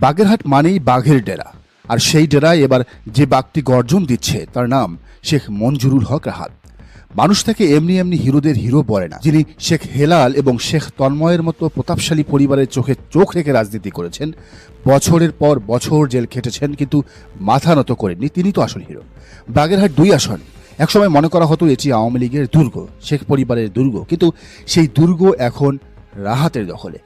বাগেরহাট মানেই বাঘের ডেরা, আর সেই ডেরায় এবার যে বাঘটি গর্জন দিচ্ছে তার নাম শেখ মঞ্জুরুল হক রাহাত। মানুষ থেকে এমনি এমনি হিরোদের হিরো বলে না। যিনি শেখ হেলাল এবং শেখ তন্ময়ের মতো প্রতাপশালী পরিবারের চোখে চোখ রেখে রাজনীতি করেছেন, বছরের পর বছর জেল খেটেছেন, কিন্তু মাথা নত করেননি, তিনি তো আসল হিরো। বাগেরহাট 2 আসন একসময় মনে করা হতো এটি আওয়ামী লীগের দুর্গ, শেখ পরিবারের দুর্গ, কিন্তু সেই দুর্গ এখন রাহাতের দখলে।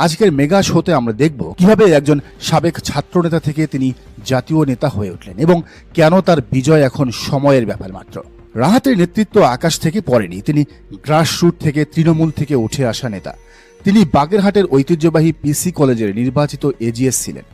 আজকের মেগা শোতে আমরা দেখব কিভাবে একজন সাবেক ছাত্রনেতা থেকে তিনি জাতীয় নেতা হয়ে উঠলেন এবং কেন তার বিজয় এখন সময়ের ব্যাপার মাত্র। রাহাতের নেতৃত্ব আকাশ থেকে পড়েনি, তিনি গ্রাসরুট থেকে, তৃণমূল থেকে উঠে আসা নেতা। তিনি বাগেরহাটের ঐতিহ্যবাহী পিসি কলেজের নির্বাচিত এজিএস ছিলেন।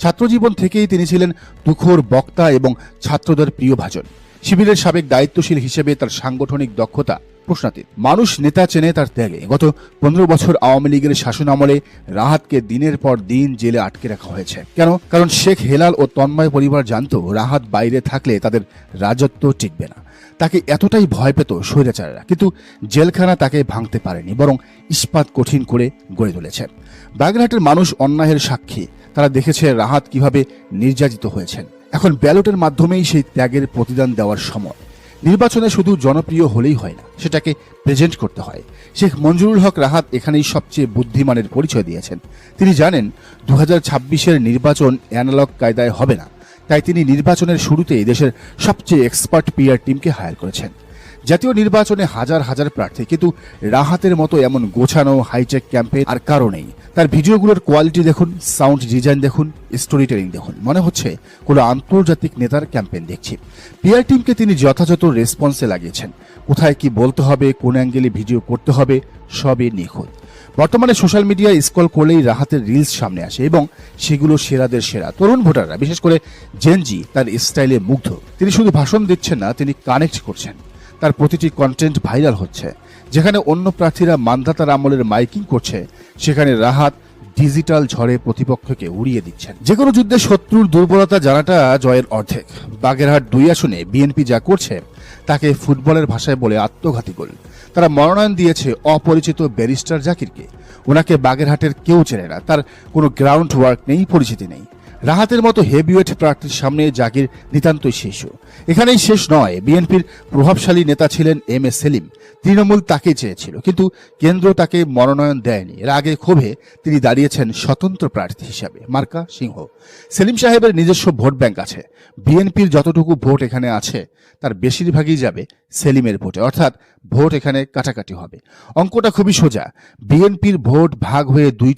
ছাত্রজীবন থেকেই তিনি ছিলেন তুখোর বক্তা এবং ছাত্রদের প্রিয়ভাজন। শিবিরের সাবেক দায়িত্বশীল হিসেবে তার সাংগঠনিক দক্ষতা প্রশ্নাতীত। মানুষ নেতা চেনে তার ত্যাগে। গত 15 বছর আওয়ামী লীগের শাসন আমলে রাহাতকে দিনের পর দিন জেলে আটকে রাখা হয়েছে। কেন? কারণ শেখ হেলাল ও তন্ময় পরিবার জানতো রাহাত বাইরে থাকলে তাদের রাজত্ব টিকবে না। তাকে এতটাই ভয় পেত স্বৈরাচাররা, কিন্তু জেলখানা তাকে ভাঙতে পারেনি, বরং ইস্পাত কঠিন করে গড়ে তুলেছে। বাগেরহাটের মানুষ অন্যায়ের সাক্ষী। তারা দেখেছে রাহাত কিভাবে নির্যাতিত হয়েছেন। এখন ব্যালটের মাধ্যমেই সেই ত্যাগের প্রতিদান দেওয়ার সময়। নির্বাচনে শুধু জনপ্রিয় হলেই হয় না, সেটাকে প্রেজেন্ট করতে হয়। শেখ মঞ্জুরুল হক রাহাত এখানেই সবচেয়ে বুদ্ধিমানের পরিচয় দিয়েছেন। তিনি জানেন 2026-এর নির্বাচন অ্যানালগ কায়দায় হবে না, তাই তিনি নির্বাচনের শুরুতেই দেশের সবচেয়ে এক্সপার্ট পিআর টিমকে হায়ার করেছেন। জাতীয় নির্বাচনে হাজার হাজার প্রার্থী, কিন্তু রাহাতের মতো এমন গোছানো হাইটেক ক্যাম্পেইন আর কারো নেই। তার ভিডিওগুলোর কোয়ালিটি দেখুন, সাউন্ড ডিজাইন দেখুন, স্টোরি টেলিং দেখুন, মনে হচ্ছে কোনো আন্তর্জাতিক নেতার ক্যাম্পেইন দেখছি। পিআর টিমকে তিনি যথাযথ রেসপন্সে লাগিয়েছেন। কোথায় কি বলতে হবে, কোন অ্যাঙ্গেলে ভিডিও করতে হবে, সবই নিখুঁত। বর্তমানে সোশ্যাল মিডিয়ায় স্ক্রল করলেই রাহাতের রিলস সামনে আসে এবং সেগুলো সেরাদের সেরা। তরুণ ভোটাররা, বিশেষ করে জেনজি, তার স্টাইলে মুগ্ধ। তিনি শুধু ভাষণ দিচ্ছেন না, তিনি কানেক্ট করছেন। তার প্রতিটি কন্টেন্ট ভাইরাল হচ্ছে। যেখানে অন্য প্রার্থীরা মান্ধাতার আমলের মাইকিং করছে, সেখানে রাহাত ডিজিটাল ঝড়ে প্রতিপক্ষকে উড়িয়ে দিচ্ছেন। যে কোনো যুদ্ধে শত্রুর দুর্বলতা জানাটা জয়ের অর্ধেক। বাগেরহাট 2 আসনে বিএনপি যা করছে তাকে ফুটবলের ভাষায় বলে আত্মঘাতী গোল। তারা মনোনয়ন দিয়েছে অপরিচিত ব্যারিস্টার জাকিরকে। ওনাকে বাগেরহাটের কেউ চেনে না, তার কোনো গ্রাউন্ড ওয়ার্ক নেই, পরিচিতি নেই। রাহাতের মতো হেভিওয়েট প্রার্থীর সামনে জাকির নিতান্তই শিশু। এখানেই শেষ নয়, বিএনপির প্রভাবশালী নেতা ছিলেন এম এ সেলিম। তৃণমূল তাকে চেয়েছিল, কিন্তু কেন্দ্র তাকে মনোনয়ন দেয়নি। এর আগে ক্ষোভে তিনি দাঁড়িয়েছেন স্বতন্ত্র প্রার্থী হিসাবে, মার্কা সিংহ। সেলিম সাহেবের নিজস্ব ভোট ব্যাংক আছে। বিএনপির যতটুকু ভোট এখানে আছে তার বেশিরভাগই যাবে সেলিমের ভোটে, অর্থাৎ ভোট এখানে কাটাকাটি হবে। অঙ্কটা খুবই সোজা। বিএনপির ভোট ভাগ হয়ে 2